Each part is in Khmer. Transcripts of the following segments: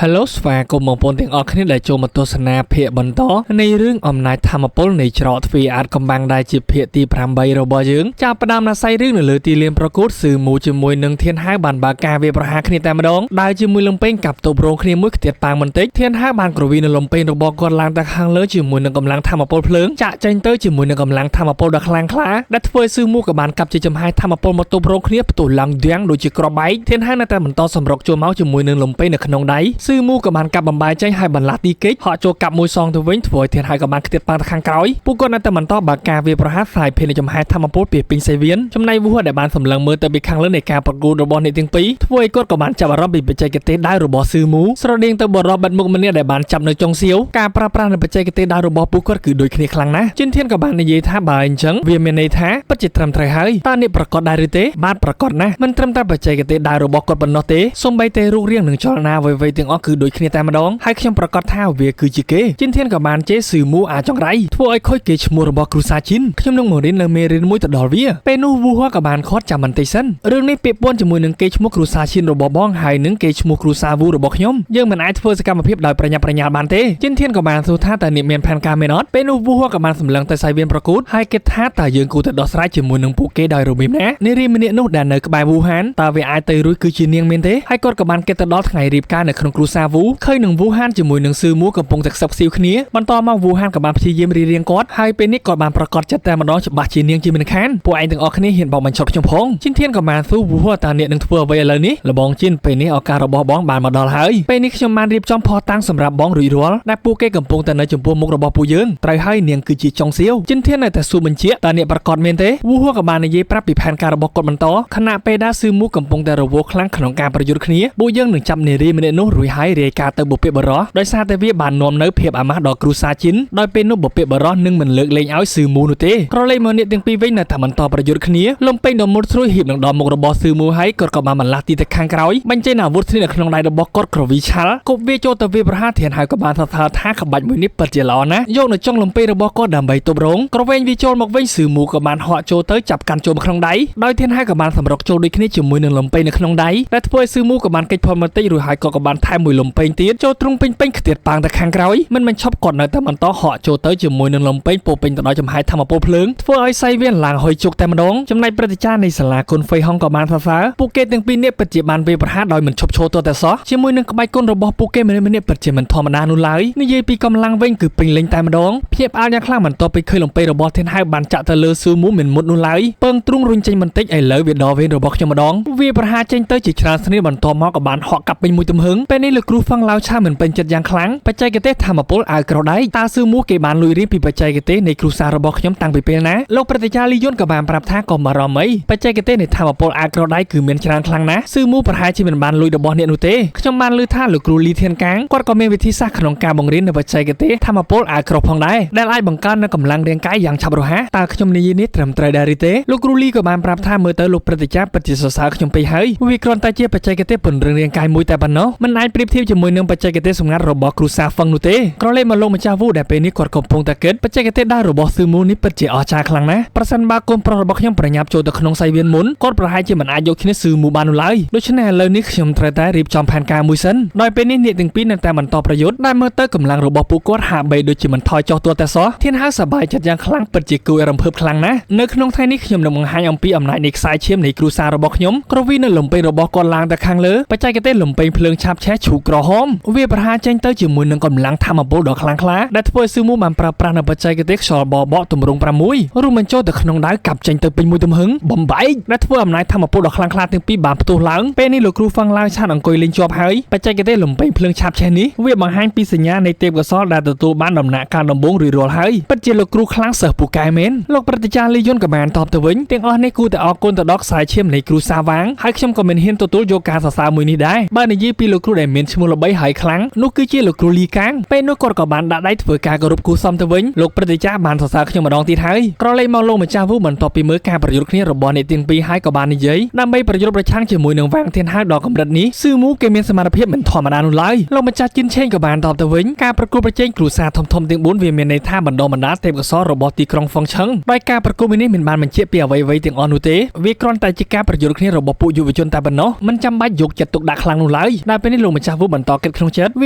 Hello ស្វាគមន៍បងប្អូនទាំងអស់គ្នាដែលចូលមកទស្សនាភាគបន្តនៃរឿងអំណាចធម្មពលនៃច្រកទ្វារអាចកំបាំងដែលជាភាគទី8របស់យើងចាប់ផ្ដើមណាស័យរឿងនៅលើទីលានប្រកួតស៊ឺមូជាមួយនឹងធានហៅបានបើកការវាប្រហារគ្នាតែម្ដងដែលជាមួយលំពេងកាប់តូបរងគ្នាមួយខ្ទាតប៉ាងបន្តិចធានហៅបានក្រវីនៅលំពេងរបស់គាត់ឡើងទៅខាងលើជាមួយនឹងកម្លាំងធម្មពលភ្លើងចាក់ចេញទៅជាមួយនឹងកម្លាំងធម្មពលដ៏ខ្លាំងក្លាដែលធ្វើឲ្យស៊ឺមូក៏បានកាប់ជាចំហាយធម្មពលមកតូបរងគ្នាផ្ទុះឡើងឌៀងដូចជាក្របបែកធានហៅនៅតែបន្តសម្រុកចូលមកជាមួយនឹងលំពេងនៅក្នុងដៃស៊ឺមូក៏បានកាប់បំបាយចេញហើយបន្លាស់ទីគេចហក់ចូលកាប់មួយសងទៅវិញធ្វើឲ្យធានហៅក៏បានខ្ទាតប៉ាងទៅខាងក្រោយពួកគាត់នៅតែបន្តបើកការវាប្រហារផ្សាយភេទនៃចំហាយធម្មពលពីពេញសេវៀនចំណែកវូដែលបានសម្លឹងមើលទៅពីខាងលើនៃការប្រកួតរបស់អ្នកទាំងពីរធ្វើឲ្យគាត់ក៏បានចាប់អារម្មណ៍ពីបច្ចេកទេសដៅរបស់ស៊ឺមូស្រដៀងទៅបរិបទមុខម្នាក់ដែលបានចាប់នៅចុងសៀវការប្រើប្រាស់នៃបច្ចេកទេសដៅរបស់ពួកគាត់គឺដូចគ្នាខ្លាំងណាស់ជិនធានក៏បាននិយាយថាបើអញ្ចឹងវាមានន័យថាពិតជាត្រឹមត្រូវហើយតើអ្នកប្រកាសដែរឬទេបាទប្រកាសណាស់មិនត្រឹមតែបច្ចេកទេសដៅរបស់គាត់ប៉ុណ្ណោះទេសូម្បីតែរូបរាងនិងចលនាអ្វីៗទាំងអស់គឺដូចគ្នាតែម្ដងហើយខ្ញុំប្រកាសថាវាគឺជាគេជិនធានក៏បានជេរស៊ឺមូអាចង្រៃធ្វើឲ្យខូចគេឈ្មោះរបស់គ្រូសាជីនខ្ញុំនឹងមករៀននៅមេរៀនមួយទៅដល់វាពេលនោះវូក៏បានខាត់ចាំបន្តិចសិនរឿងនេះពាក់ព័ន្ធជាមួយនឹងគេឈ្មោះគ្រូសាជីនរបស់បងហើយនឹងគេឈ្មោះគ្រូសាវូរបស់ខ្ញុំយើងមិនអាចធ្វើសកម្មភាពដោយប្រញាប់ប្រញាល់បានទេជិនធានក៏បានសួរថាតើអ្នកមានផែនការមែនអត់ពេលនោះវូក៏បានសម្លឹងទៅសាយវៀនប្រកួតហើយគេថាតើយើងគួរតែដោះស្រាយជាមួយនឹងពួកគេដោយរបៀបណានារីម្នាក់នោះដែលនៅក្បែរវូហានតើវាអាចទៅរួចគឺជានាងមែនទេហើយគាត់ក៏បានគេទៅដល់ថ្ងៃរៀបការនៅក្នុងគ្រូសាវូឃើញនឹងវូហានជាមួយនឹងស៊ឺមូកំពុងតែខ្សឹបខ្សៀវគ្នាបន្តមកវូហានក៏បានព្យាយាមរៀងគាត់ហើយពេលនេះគាត់បានប្រកាសចិត្តតែម្ដងច្បាស់ជានាងជាមិនខានពួកឯងទាំងអស់គ្នាហ៊ានបោកបញ្ឆោតខ្ញុំផងជិនធានក៏បានសួរវូតើអ្នកនឹងធ្វើអ្វីឥឡូវនេះលបងជិនពេលនេះឱកាសរបស់បងបានមកដល់ហើយពេលនេះខ្ញុំបានរៀបចំផោះតាំងសម្រាប់បងរួចរាល់ដែលពួកគេកំពុងតែនៅចំពោះមុខរបស់ពួកយើងត្រូវហើយនាងគឺជាចុងសៀវជិនធាននៅតែសួរបញ្ជាក់តើអ្នកប្រកាសមែនទេវូក៏បាននិយាយប្រាប់ពីផែនការរបស់គាត់បន្តខណៈពេលដែលស៊ឺមូកំពុងតែរវល់ខ្លាំងក្នុងការប្រយុទ្ធគ្នាពួកយើងនឹងចាប់នារីម្នាក់នោះរួចហើយរាយការណ៍ទៅបុព្វបុរសដោយសារតែវាបាននាំនៅភាពអាម៉ាស់ដល់គ្រូសាជីនដោយពេលនោះបុព្វបុរសនឹងមិនលើកលែងឲ្យស៊ឺមូនោះទេក្រឡេកមកអ្នកទាំងពីរវិញនៅតែបន្តប្រយុទ្ធគ្នាលំពេញដ៏មុតស្រួយហៀបនឹងដល់មុខរបស់ស៊ឺមូហើយគាត់ក៏បានបន្លាស់ទីទៅខាងក្រោយបញ្ចេញអាវុធគ្នានៅក្នុងដៃរបស់គាត់ក្រវីឆាល់គប់វាចូលទៅវាប្រហារធានហើយក៏បានសរសើរថាក្បាច់មួយនេះពិតជាល្អណាស់យកនៅចុងលំពេញរបស់គាត់ដើម្បីទប់រងក្រវែងវាចូលមកវិញស៊ឺមូក៏បានហក់ចូលទៅចាប់កាន់ចូលមកក្នុងដៃដោយធានហើយក៏បានសម្រុកចូលដូចគ្នាជាមួយនឹងលំពេញនៅក្នុងដៃដែលធ្វើឲ្យស៊ឺមូក៏បានកិច្ចផលបន្តិចរួចហើយក៏បានថែមមួយលំពេញទៀតចូលទ្រង់ពេញខ្ទាតប៉ាងទៅខាងក្រោយមិនបញ្ឈប់គាត់នៅតែបន្តហក់ចូលទៅជាមួយនឹងលំពេញពោពេញទៅដោយចំហាយធម្មពលភ្លើងធ្វើឲ្យសៃវៀនឡើងហុយជុកតែម្ដងចំណែកព្រឹត្តិការណ៍នៃសាលាគុនហ្វេហុងក៏បានសរសើរពួកគេទាំងពីរនាក់ពិតជាបានវាប្រហារដោយមិនឈប់ឈរទាល់តែសោះជាមួយនឹងក្បាច់គុនរបស់ពួកគេម្នាក់ៗពិតជាមិនធម្មតានោះឡើយនិយាយពីកម្លាំងវិញគឺពេញលេញតែម្ដងភ្ញាក់ផ្អើលយ៉ាងខ្លាំងបន្ទាប់ពីឃើញលំពេងរបស់ធានហៅបានចាក់ទៅលើស៊ឺមូមិនមុតនោះឡើយពងទ្រូងរុញចេញបន្តិចឥឡូវវាដល់វេនរបស់ខ្ញុំម្ដងវាប្រហារចេញទៅជាច្រើនស្នៀបន្ទាប់មកក៏បានហក់កាប់ពេញមួយទំហឹងពេលនេះលោកគ្រូហ្វាំងឡាវឆាមិនពេញចិត្តយ៉ាងខ្លាំងបច្ចេកទេសធម្មពលអាវក្រដៃតើស៊ឺមូគេបានលួចរៀនពីបច្ចេកទេសនៃគ្រូសារបស់ខ្ញុំតាំងពីពេលណាលោកប្រតិចារលីយុនក៏បានប្រាប់ថាក៏បារម្ភអីបច្ចេកទេសនៃធម្មពលអាវក្រដៃគឺមានច្រើនខ្លាំងណាស់ស៊ឺមូប្រហែលជាមិនបានលួចរបស់អ្នកនោះទេខ្ញុំបានឮថាលោកគ្រូលីធានកាងគាត់ក៏មានវិធីសាស្ត្រក្នុងការបង្រៀននៅបច្ចេកទេសធម្មពលអាវក្រផងដែរដែលអាចបង្កើននូវកម្លាំងរាងកាយយ៉ាងឆាប់រហ័សតើខ្ញុំនិយាយនេះត្រឹមត្រូវដែរឬទេលោកគ្រូលីក៏បានប្រាប់ថាមើលទៅលោកប្រតិចារពិតជាសរសើរខ្ញុំពេកហើយវាគ្រាន់តែជាបច្ចេកទេសពង្រឹងរាងកាយមួយតែប៉ុណ្ណោះមិនអាចប្រៀបធៀបជាមួយនឹងបច្ចេកទេសសម្ងាត់របស់គ្រូសាហ្វឹងនោះទេក្រឡេកមកលោកម្ចាស់វូដែលពេលនេះគាត់កំពុងតែគិតបច្ចេកទេសដើររបស់ស៊ឺមូនេះពិតជាអស្ចារ្យខ្លាំងណាស់ប្រសិនបើកូនប្រុសរបស់ខ្ញុំប្រញាប់ចូលទៅក្នុងសៃវៀនមុនគាត់ប្រហែលជាមិនអាចយកឈ្នះស៊ឺមូបាននោះឡើយដូច្នេះឥឡូវនេះខ្ញុំត្រូវតែរៀបចំផែនការមួយសិនដោយពេលនេះអ្នកទាំងពីរនៅតែបន្តប្រយុទ្ធដែលមើលទៅកម្លាំងរបស់ពួកគាត់ហាក់បីដូចជាមិនថយចុះទាល់តែសោះធានហៅសប្បាយចិត្តយ៉ាងខ្លាំងពិតជាគួរឲ្យរំភើបខ្លាំងណាស់នៅក្នុងថ្ងៃនេះខ្ញុំនឹងបង្ហាញអំពីអំណាចនៃខ្សែឈាមនៃគ្រូសារបស់ខ្ញុំក្រវីនៅលំពេងរបស់គាត់ឡើងទៅខាងលើបច្ចេកទេសលំពេងភ្លើងឆាបឆេះឈូក្រហមវាប្រហារចេញទៅជាមួយនឹងកម្លាំងធម្មពលដ៏ខ្លាំងក្លាដែលធ្វើឲ្យស៊ឺមូបានប្រើប្រាស់នៅបច្ចេកទេសខ្យល់បបកទម្រង់6រួមបញ្ចូលទៅក្នុងដៃកាប់ចេញទៅពេញមួយទំហឹងបំបែកដែលធ្វើអំណាចធម្មពលដ៏ខ្លាំងក្លាទាំងពីរបានផ្ទុះឡើងពេលនេះលោកគ្រូហ្វាំងឡាវឆាតអង្គុយលេងជាប់ហើយបច្ចេកទេសលំពេងភ្លើងឆាបឆេះនេះវាបង្ហាញពីសញ្ញានៃទេពកោសល្យដែលទទួលបានដំណាក់កាលដំបូងរួចរាល់ហើយពិតជាលោកគ្រូខ្លាំងសិស្សពូកែមែនលោកប្រតិចារលីយុនក៏បានតបទៅវិញទាំងអស់នេះគួរតែអរគុណទៅដល់ខ្សែឈាមនៃគ្រូសាវាងហើយខ្ញុំក៏មិនហ៊ានទទួលយកការសរសើរមួយនេះដែរបើនិយាយពីលោកគ្រូដែលមានឈ្មោះល្បីហើយខ្លាំងនោះគឺជាលោកគ្រូលីកាងពេលនោះគាត់ក៏បានដាក់ដៃធ្វើការគោរពគូសមទៅវិញលោកប្រតិចារបានសរសើរខ្ញុំម្ដងទៀតហើយក្រឡេកមកលោកម្ចាស់វូបន្ទាប់ពីមើលការប្រយុទ្ធគ្នារបស់អ្នកទាំងពីរហើយក៏បាននិយាយដើម្បីប្រយុទ្ធប្រឆាំងជាមួយនឹងវាងធានហៅដល់កម្រិតនេះស៊ឺមូគេមានសមត្ថភាពមិនធម្មតានោះឡើយលោកម្ចាស់ជិនឆេងក៏បានតបទៅវិញការប្រកួតប្រជែងគ្រូសាធំទាំង4វាមានន័យថាបណ្ដុំបណ្ដាលទេពកោសល្យរបស់ទីក្រុងហ្វុងឆឹងដោយការប្រកួតនេះមិនបានបញ្ជាក់ពីអ្វីៗទាំងអស់នោះទេវាគ្រាន់តែជាការប្រយុទ្ធគ្នារបស់ពួកយុវជនតែប៉ុណ្ណោះមិនចាំបាច់យកចិត្តទុកដាក់ខ្លាំងនោះឡើយដែលពេលនេះលោកម្ ចាស់វូបន្តគិតក្នុងចិត្តវ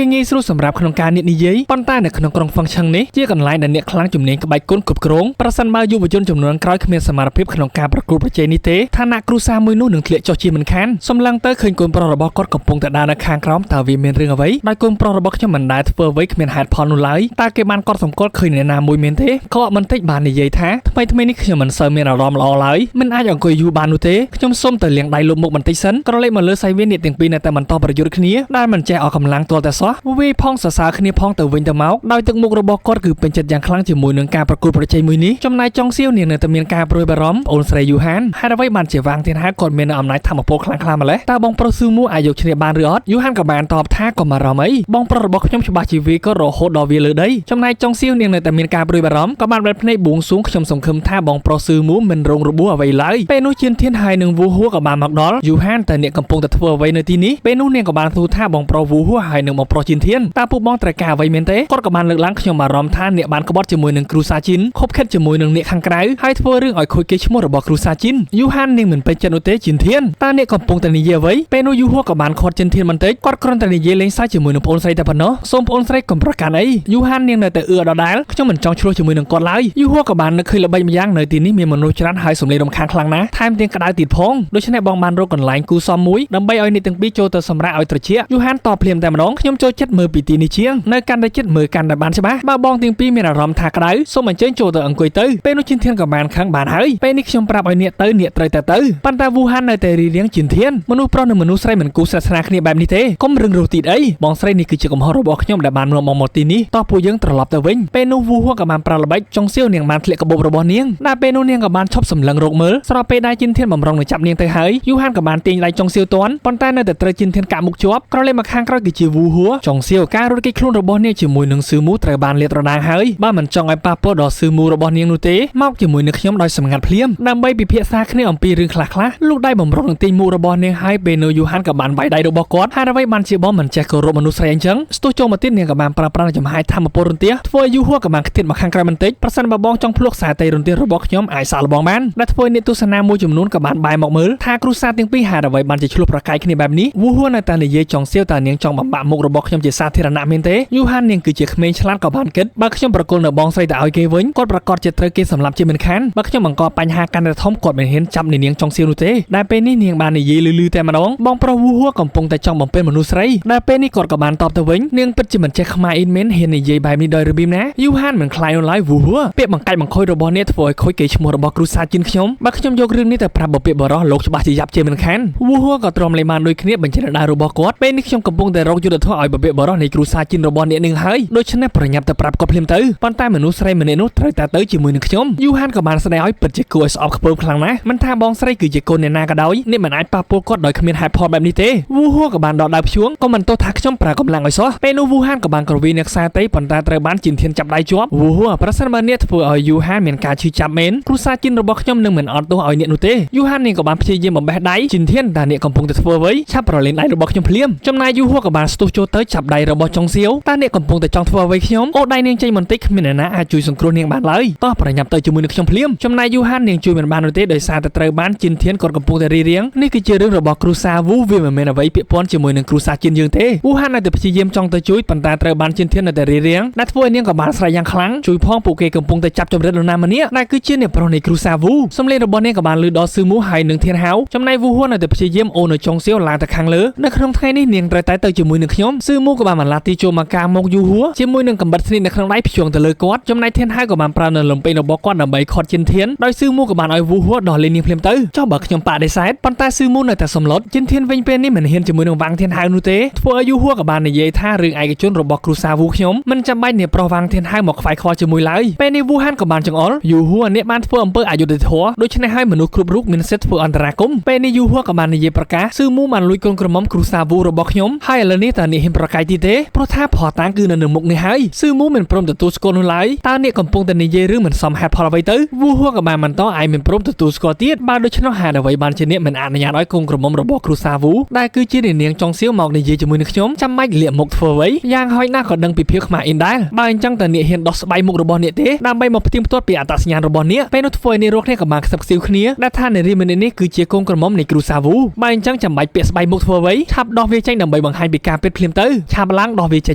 ាងាយស្រួលសម្រាប់ក្នុងការនិយាយប៉ុន្តែនៅក្នុងក្រុងហ្វឹងឆឹងនេះជាកន្លែងដែលអ្នកខ្លាំងជំនាញក្បាច់គុណគ្រប់គ្រងប្រសិនបើយុវជនចំនួនក្រោយគ្មានសមត្ថភាពក្នុងការប្រកួតប្រជែងនេះទេឋានៈគ្រួសារមួយនោះនឹងធ្លាក់ចុះជាមិនខានសម្លឹងទៅឃើញកូនប្រុសរបស់គាត់កំពុងតែដើរនៅខាងក្រោមតើវាមានរឿងអ្វីដោយកូនប្រុសរបស់ខ្ញុំមិនដែលធ្វើអ្វីគ្មានហេតុផលនោះឡើយតើគេបានកត់សម្គាល់ឃើញអ្នកណាមួយមែនទេក៏បន្តិចបាននិយាយថាថ្មីនេះខ្ញុំមិនសូវមានអារម្មណ៍ល្អឡើយមិនអាចអង្គុយយូរបាននោះទេខ្ញុំសូមទៅលាងដៃលុបមុខបន្តិចសិនក្រឡេកមកលើសៃវៀនអ្នកទាំងពីរនៅតែបន្តប្រយុទ្ធគ្នាដែលមិនចេះអស់កម្លាំងទាល់តែសោះវាផងសរសើរគ្នាផងទៅវិញទៅមកដោយទឹកមុខរបស់គាត់គឺពេញចិត្តយ៉ាងខ្លាំងជាមួយនឹងការប្រកួតប្រជែងមួយនេះចំណែកចុងសៀវនាងនៅតែមានការព្រួយបារម្ភអូនស្រីយូហានហេតុអ្វីបានជាវាងទៀតហើយគាត់មានអំណាចធម៌ពលខ្លាំងម្ល៉េះតើបងប្រុសស៊ឺមូអាចយកឈ្នះបានឬអត់យូហានក៏បានតបថាកុំបារម្ភអីបងប្រុសរបស់ខ្ញុំច្បាស់ជាវាក៏រហូតដល់វាលើដីចំណែកចុងសៀវនាងនៅតែមានការព្រួយបារម្ភក៏បានបែរភ្នែកបួងសួងខ្ញុំសង្ឃឹមថាបងប្រុសស៊ឺមូមិនរងរបួសអ្វីឡើយពេលនោះជឿនធានហើយនឹងវូហួរក៏បានមកដល់យូហានតើអ្នកកំពុងតែធ្វើអ្វីនៅទីនេះពេលនោះនាងក៏បានទូថាបងប្រុសវូហួរហើយនឹងបងប្រុសជឿនធានតើពួកបងត្រូវការអ្វីមែនទេគាត់ក៏បានលើកឡើងខ្ញុំបារម្ភថាអ្នកបានក្បត់ជាមួយនឹងគ្រូសាជីនខົບខិតជាមួយនឹងអ្នកខាងក្រៅហើយធ្វើរឿងឲ្យខូចកេរ្តិ៍ឈ្មោះរបស់គ្រូសាជីនយូហាននាងមិនពេញចិត្តនោះទេជឿនធានតើអ្នកកំពុងតែនិយាយអ្វីពេលនោះយូហួរក៏បានខាត់ជឿនធានបន្តិចគាត់គ្រាន់តែនិយាយលេងសើចជាមួយនឹងប្អូនស្រីតែប៉ុណ្ណោះសូមប្អូនស្រីកុំប្រកាន់អីយូហាននាងនៅតែដដែលខ្ញុំមិនចង់ឆ្លោះជាមួយនឹងគាត់ឡើយយូហួរក៏បាននឹកឃើញល្បីម្យ៉ាងនៅទីនេះមានមនុស្សច្រើនហើយសម្លេងរំខានខ្លាំងណាស់ថែមទាំងក្តៅទៀតផងដូច្នេះបងបានរកកន្លែងគូសមមួយដើម្បីឲ្យអ្នកទាំងពីរចូលទៅសម្រាកឲ្យត្រជាក់យូហានតបភ្លាមតែម្ដងខ្ញុំចូលចិត្តមើលពីទីនេះជាងនៅកាន់តែចិត្តមើលកាន់តែបានច្បាស់បើបងទាំងពីរមានអារម្មណ៍ថាក្តៅសូមអញ្ជើញចូលទៅអង្គុយទៅពេលនោះជិនធានក៏បានខឹងបានហើយពេលនេះខ្ញុំប្រាប់ឲ្យអ្នកទៅអ្នកត្រូវតែទៅប៉ុន្តែវូហាននៅតែរៀបរៀងជិនធានមនុស្សប្រុសនិងមនុស្សស្រីមិនគូសាសនាគ្នាបែបនេះទេកុំរឹងរូសទីអីបងស្រីនេះគឺជាកំហុសរបស់ខ្ញុំដែលបាននាំមកទីនេះតោះពួកយើងត្រឡប់ទៅវិញពេលនោះវូហួរក៏បានប្រាល្បិចចុងសៀវនាងបានធ្លាក់កាបូបរបស់នាងដែលពេលនោះនាងក៏បានឈប់សម្លឹងរកមើលស្របពេលដែលជិនធានបំរុងនឹងចាប់នាងទៅហើយយូហានក៏បានទាញដៃចុងសៀវទាន់ប៉ុន្តែនៅតែត្រូវជិនធានកាក់មុខជាប់ក្រឡេកមកខាងក្រោយគឺជាវូហួរចុងសៀវការរត់គេចខ្លួនរបស់នាងជាមួយនឹងស៊ឺមូត្រូវបានលាតត្រដាងហើយបើមិនចង់ឲ្យប៉ះពាល់ដល់ស៊ឺមូរបស់នាងនោះទេមកជាមួយនឹងខ្ញុំដោយសម្ងាត់ភ្លាមដើម្បីពិភាក្សាគ្នាអំពីរឿងខ្លះៗលោកដៃបំរុងនឹងទាញមុខរបស់នាងហើយពេលនោះយូហានក៏បានវាយដៃរបស់គាត់ហើយអ្វីបានជាបងមិនចេះគោរពមនុស្សស្រីអញ្ចឹងស្ទុះចូលមកទៀតនាងក៏បានប្រើប្រាស់ចំហាយធម្មពលរន្ទះធ្វើឲ្យយូហួរក៏បានខ្ទាតមកខាងក្រៅបន្តិចប្រសិនបើបងចង់ភ្លុកខ្សែតៃរន្ទះរបស់ខ្ញុំអាចសាកល្បងបានដែលធ្វើឲ្យអ្នកទស្សនាមួយចំនួនក៏បានបែរមកមើលថាគ្រូសាទាំងពីរហេតុអ្វីបានជាឆ្លោះប្រកែកគ្នាបែបនេះវូហួរនៅតែនិយាយចង់សៀវតើនាងចង់បំបាក់មុខរបស់ខ្ញុំជាសាធារណៈមែនទេយូហាននាងគឺជាក្មេងឆ្លាតក៏បានគិតបើខ្ញុំប្រគល់នៅបងស្រីទៅឲ្យគេវិញគាត់ប្រកាសជាត្រូវគេសម្លាប់ជាមិនខានបើខ្ញុំបង្កបញ្ហាកាន់តែធំគាត់មិនហ៊ានចាប់នាងចង់សៀវនោះទេដែលពេលនេះនាងបាននិយាយលឺតែម្ដងបងប្រុសវូហួរកំពុងតែចង់បំពេញមនុស្សស្រីដែលពេលនេះគាត់ក៏បានតបទៅវិញនាងពិតជាមិនចេះខ្មែរអ៊ីនមែនហ៊ាននិយាយបែបនេះដោយរបៀបណាយូហានមិនខ្លាចនោះឡើយវូហួរពាក្យបង្កាច់បង្ខូចរបស់អ្នកធ្វើឲ្យខូចកេរ្តិ៍ឈ្មោះរបស់គ្រូសាជីនខ្ញុំបើខ្ញុំយករឿងនេះទៅប្រាប់បពាក្យបរោះលោកច្បាស់ជាយ៉ាប់ជាមិនខានវូហួរក៏ទ្រាំលេបានដូចគ្នាបញ្ជាដៅរបស់គាត់ពេលនេះខ្ញុំកំពុងតែរកយុទ្ធធម៌ឲ្យបពាក្យបរោះនៃគ្រូសាជីនរបស់អ្នកនឹងហើយដូច្នេះប្រញាប់ទៅប្រាប់គាត់ភ្លាមទៅប៉ុន្តែមនុស្សស្រីម្នាក់នោះត្រូវតែទៅជាមួយនឹងខ្ញុំយូហានក៏បានស្ដីឲ្យពិតជាគួរឲ្យស្អប់ខ្ពើមខ្លាំងណាស់មិនថាបងស្រីគឺជាកូនអ្នកណាក៏ដោយអ្នកមិនអាចប៉ះពាល់គាត់ដោយគ្មានហេតុផលបែបនេះទេវូហួរក៏បានដកដៃព្យួងក៏មិនទោសថាខ្ញុំប្រើកម្លាំងឲ្យសោះពេលនោះវូហានក៏បានក្រវីនៅខ្សែតៃប៉ុន្តែត្រូវបានជីនធានចាប់ដៃជាប់វូហួរប្រសិនបើអ្នកធ្វើឲ្យយូហានមានការឈឺចាប់មែនគ្រូសាជីនរបស់ខ្ញុំនឹងមិនអត់ទោសឲ្យអ្នកនោះទេយូហាននាងក៏បានព្យាយាមបំបេះដៃជីនធានតើអ្នកកំពុងតែធ្វើអ្វីឆាប់ប្រឡែងដៃរបស់ខ្ញុំភ្លាមចំណែកយូហួរក៏បានស្ទុះចូលទៅចាប់ដៃរបស់ចុងសៀវតើអ្នកកំពុងតែចង់ធ្វើអ្វីខ្ញុំអូដៃនាងចេញបន្តិចគ្មានអ្នកណាអាចជួយសង្គ្រោះនាងបានឡើយតោះប្រញាប់ទៅជាមួយនឹងខ្ញុំភ្លាមចំណែកយូហាននាងជួយមិនបាននោះទេដោយសារតែត្រូវបានជីនធានគាត់កំពុងតែរៀបរៀងនេះគឺជារឿងរបស់គ្រូសាវូវាមិនមែនអ្វីពាក់ព័ន្ធជាមួយនឹងគ្រូសាជីនយើងទេវូហាននៅតែព្យាយាមចង់ទៅជួយប៉ុន្តែត្រូវបានជីនធាននៅតែរៀបរៀងដែលធ្វើឲ្យនាងក៏បានស្រែកយ៉ាងខ្លាំងជួយផងពួកគេកំពុងតែចាប់ចម្រិតនរណាម្នាក់ដែលគឺជាអ្នកប្រុសនៃគ្រូសាវូសំឡេងរបស់នាងក៏បានលឺដល់ស៊ឺមូហើយនឹងធានហៅចំណែកវូហួរនៅតែព្យាយាមអូននៅចុងសៀវឡើងទៅខាងលើនៅក្នុងថ្ងៃនេះនាងត្រូវតែទៅជាមួយនឹងខ្ញុំស៊ឺមូក៏បានបន្លាស់ទីចូលមកកាមកយូហួរជាមួយនឹងកំបិតស្នីនៅក្នុងដៃព្យួងទៅលើគាត់ចំណែកធានហៅក៏បានប្រើនៅលំពេងរបស់គាត់ដើម្បីខាត់ជីនធានដោយស៊ឺមូក៏បានឲ្យវូហួរដោះលេងនាងភ្លាមទៅចុះបើខ្ញុំបដិសេធប៉ុន្តែស៊ឺមូនៅតែសម្លុតជីនធានវិញពេលនេះមិនហ៊ានជាមួយនឹងវាងធានហៅនោះទេធ្វើឲ្យយូហួរក៏បាននិយាយថារឿងឯកជនរបស់គ្រូសាវូខ្ញុំមិនចាំបាច់អ្នកប្រុសវាងធានហៅមកខ្វាយខ្វល់ជាមួយឡើយពេលនេះវូហានក៏បានចង្អុលយូហួរអ្នកបានធ្វើអំពើអយុត្តិធម៌ដូច្នេះហើយមនុស្សគ្រប់រូបមានសិទ្ធិធ្វើអន្តរាគមន៍ពេលនេះយូហួរក៏បាននិយាយប្រកាសស៊ឺមូបានលួចកូនក្រមុំគ្រូសាវូរបស់ខ្ញុំហើយឥឡូវនេះតើអ្នកហ៊ានប្រកែកទីទេព្រោះថាផោះតាំងគឺនៅមុខនេះហើយស៊ឺមូមិនព្រមទទួលស្គាល់នោះឡើយតើអ្នកកំពុងតែនិយាយរឿងមិនសមហេតុផលអ្វីទៅវូហួរក៏បានបន្តឯមិនព្រមទទួលស្គាល់ទៀតបើដូច្នោះហេតុអ្វីបានជាអ្នកមិនអនុញ្ញាតឲ្យកូនក្រមុំរបស់គ្រូសាវូដែលគឺជានាងចុងសៀវមកនិយាយជាមួយនឹងខ្ញុំចាំបាច់លាកមុខធ្វើអ្វីយ៉ាងហោចណាស់ក៏ដឹងពីភាពខ្មាស់អ៊ីនដែរបើអញ្ចឹងតើអ្នកហ៊ានដោះស្បែកមុខរបស់អ្នកទេដើម្បីមកផ្ទៀងផ្ទាត់ពីអត្តសញ្ញាណរបស់អ្នកពេលនោះធ្វើឲ្យអ្នករកគ្នាក៏បានខ្សឹបខ្សៀវគ្នាដែលថានារីម្នាក់នេះគឺជាកូនក្រមុំនៃគ្រូសាវូបើអញ្ចឹងចាំបាច់ពាក់ស្បែកមុខធ្វើអ្វីឆាប់ដោះវាចេញ ដើម្បីបង្ហាញពីការពិតភ្លាមទៅឆាប់ឡើងដោះវាចេ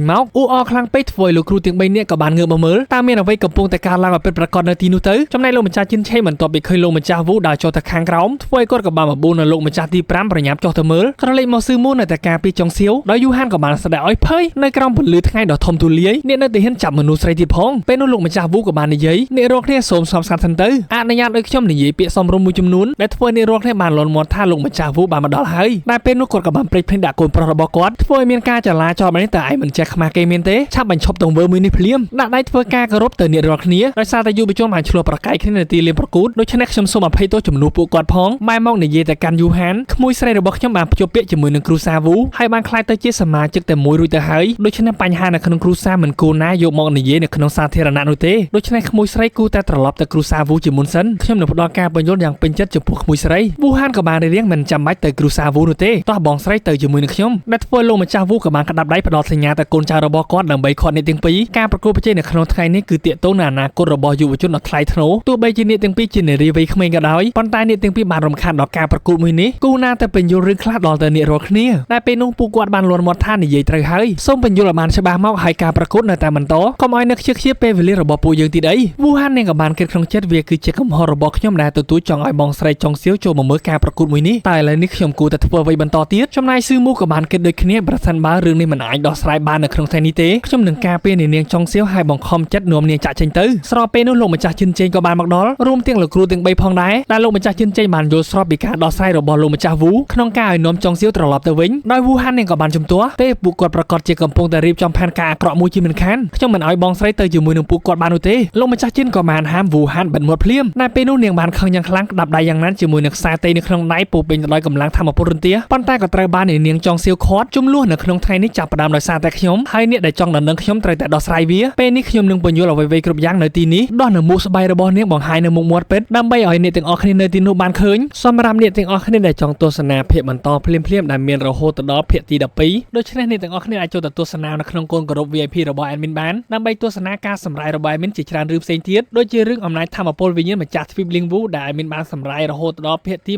ញមកអ៊ូអខ្លាំងពេកធ្វើឲ្យលោកគ្រូទាំង3នាក់ក៏បានងើបមកមើលតើមានអ្វីកំពុងតែកើតឡើងឲ្យពិតប្រាកដនៅទីនោះទៅចំណែកលោកម្ចាស់ជិនឆេបន្ទាប់ពីឃើញលោកម្ចាស់វូដើរចុះទៅខាងក្រោមធ្វើឲ្យគាត់ក៏បានបបួលនៅលោកម្ចាស់ទី5ប្រញាប់ចុះទៅមើលក្រឡេកមកស៊ឺមូនៅតែការពីចុងសៀវដោយយូហានក៏បានស្ដាប់ឲ្យភ័យនៅក្រោមពន្លឺថ្ងៃដ៏ធំទូលាយអ្នកនៅតែហ៊ានចាប់មនុស្សស្រីទៀតផងពេលនោះលោកម្ចាស់វូក៏បាននិយាយអ្នករកគ្នាសូមស្ងប់ស្ងាត់សិនទៅអនុញ្ញាតឲ្យខ្ញុំនិយាយពាក្យសមរម្យមួយចំនួនដែលធ្វើអ្នករកគ្នាបានលន់មាត់ថាលោកម្ចាស់វូបានមកដល់ហើយតែពេលនោះគាត់ក៏បានព្រេចភ្លេចដាក់កូនប្រុសរបស់គាត់ធ្វើឲ្យមានការចលាចលបែបនេះតើឯងមិនចេះខ្មាស់គេមែនទេឆាប់បញ្ឈប់ទង្វើមួយនេះភ្លាមដាក់ដៃធ្វើការគោរពទៅអ្នករកគ្នាដោយសារតែយុវជនបានឆ្លោះប្រកែកគ្នានៅទីលានប្រកួតដូច្នេះខ្ញុំសូមអភ័យទោសចំនួនពួកគាត់ផងបែរមកនិយាយទៅកាន់យូហានក្មួយស្រីរបស់ខ្ញុំបានភ្ជាប់ពាក្យជាមួយនឹងគ្រូសាវូហើយបានក្លាយទៅជាសមាជិកតែមួយរួចទៅហើយដូច្នេះបញ្ហានៅក្នុងគ្រូសាមិនគួរណាយកមកនិយាយនៅក្នុងសាធារណៈនោះទេដូច្នេះក្មួយស្រីគួរតែត្រឡប់ទៅគ្រូសាវូជាមុនសិនខ្ញុំនឹងផ្ដល់ការបញ្យល់យ៉ាងពេញចិត្តចំពោះក្មួយស្រីវូហានក៏បានរៀងមិនចាំបាច់ទៅគ្រូសាវូនោះទេតោះបងស្រីទៅជាមួយនឹងខ្ញុំដែលធ្វើលោកម្ចាស់វូក៏បានក្តាប់ដៃផ្ដល់សញ្ញាទៅកូនចៅរបស់គាត់ដើម្បីខាត់អ្នកទាំងពីរការប្រកួតប្រជែងនៅក្នុងថ្ងៃនេះគឺទាក់ទងនឹងអនាគតរបស់យុវជនដ៏ថ្លៃថ្នូរទោះបីជាអ្នកទាំងពីរជានារីវ័យក្មេងក៏ដោយប៉ុន្តែអ្នកទាំងពីរបានរំខានដល់ការប្រកួតមួយនេះគូណាតែបញ្យល់រឿងខ្លះដល់ទៅអ្នករាល់គ្នាតែពេលនោះពួកគាត់បានលន់មាត់ថានិយាយត្រូវហើយសូមបញ្យល់ឲ្យបានច្បាស់មកហើយការប្រកួតនៅតែបន្តកុំឲ្យនឹកខ្ជិលពេលវេលារបស់ពួកយើងទីដីវូហាននាងក៏បានគិតក្នុងចិត្តវាគឺជាកំហុសរបស់ខ្ញុំដែលទទួលចង់ឲ្យបងស្រីចុងសៀវចូលមកមើលការប្រកួតមួយនេះតែឥឡូវនេះខ្ញុំគួរតែធ្វើអ្វីបន្តទៀតចំណាយស៊ឺមូក៏បានគិតដូចគ្នាប្រសិនបើរឿងនេះមិនអាចដោះស្រាយបាននៅក្នុងថ្ងៃនេះទេខ្ញុំនឹងការពារនាងចុងសៀវឲ្យបង្ខំចិត្តនាំនាងចាក់ចេញទៅស្របពេលនោះលោកម្ចាស់ជិនជេងក៏បានមកដល់រួមទាំងលោកគ្រូទាំង3ផងដែរដែលលោកម្ចាស់ជិនជេងបានយល់ស្របពីការដោះស្រាយរបស់លោកម្ចាស់វូក្នុងការឲ្យនាំចុងសៀវត្រឡប់ទៅវិញដោយវូហាននាងក៏បានជំទាស់ទេពួកគាត់ប្រកាសជាកំពុងតែរៀបចំផែនការអាក្រក់មួយជាមិនខានខ្ញុំមិនឲ្យបងស្រីទៅជាមួយនឹងពួកគាត់បាននោះទេលោកម្ចាស់ជិនក៏បានហាមវូហានបិទមាត់ភ្លាមតែពេលនោះនាងបានខឹងយ៉ាងខ្លាំងក្តាប់ដៃយ៉ាងណាស់ជាមួយនឹងខ្សែតេនៅក្នុងដៃពោពេញទៅដោយកម្លាំងធម្មពលរន្ទះប៉ុន្តែក៏ត្រូវបាននាងចុងសៀវខាត់ជំលោះនៅក្នុងថ្ងៃនេះចាប់ផ្ដើមដោយសារតែខ្ញុំហើយអ្នកដែលចង់ដណ្ដឹងខ្ញុំត្រូវតែដោះស្រាយវាពេលនេះខ្ញុំនឹងបញ្យល់អ្វីៗគ្រប់យ៉ាងនៅទីនេះដោះនៅមុខស្បែករបស់នាងបង្ហាញនៅមុខមាត់ពេទ្យដើម្បីឲ្យអ្នកទាំងអស់គ្នានៅទីនោះបានឃើញសម្រាប់អ្នកទាំងអស់គ្នាដែលចង់ទស្សនាភាគបន្តភ្លាមៗដែលមានរហូតដល់ភាគទី12ដូច្នេះអ្នកទាំងអស់គ្នាអាចចូលទៅទស្សនានៅក្នុងកូនគោរព VIP របស់ Admin បានដើម្បីទស្សនាការសម្រាយរបស់ Admin ជាច្រើនរឿងផ្សេងទៀតដូចជារឿងអំណាចធម្មពលវិញ្ញាណម្ចាស់ទ្វីបលីងវូដែល Admin បានសម្រាយរហូតដល់ភាគទី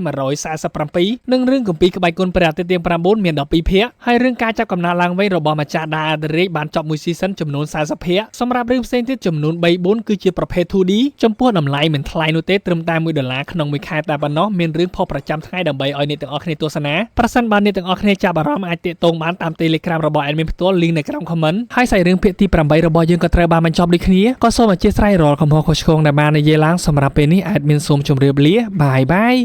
147និងរឿងគម្ពីរក្បាច់គុណព្រះអាទិត្យទាំង9មាន12ភាគហើយរឿងការចាប់កំណើតឡើងវិញរបស់ម្ចាស់ដាអាដេរិកបានចប់មួយស៊ីសិនចំនួន40ភាគសម្រាប់រឿងផ្សេងទៀតចំនួន3-4គឺជាប្រភេទ 2D ចំពោះតម្លៃមិនថ្លៃនោះទេត្រឹមតែ$1ក្នុងមួយខែតែប៉ុណ្ណោះមានរឿងផុសប្រចាំថ្ងៃដើម្បីឲ្យអ្នកទាំងអស់គ្នាទស្សនាប្រសិនបើអ្នកទាំងអស់គ្នាចាប់អារម្មណ៍អាចទាក់ទងបានតាម Telegram របស់ Admin ផ្ទាល់ link នៅក្រោម comment ហើយសាច់រឿងភាគទី8របស់យើងក៏ត្រូវបានបញ្ចប់ដូចគ្នាក៏សូមអធិស្ឋានរាល់កំហុសខុសឆ្គងដែលបាននិយាយឡើងសម្រាប់ពេលនេះ Admin សូមជម្រាបលាបាយបាយ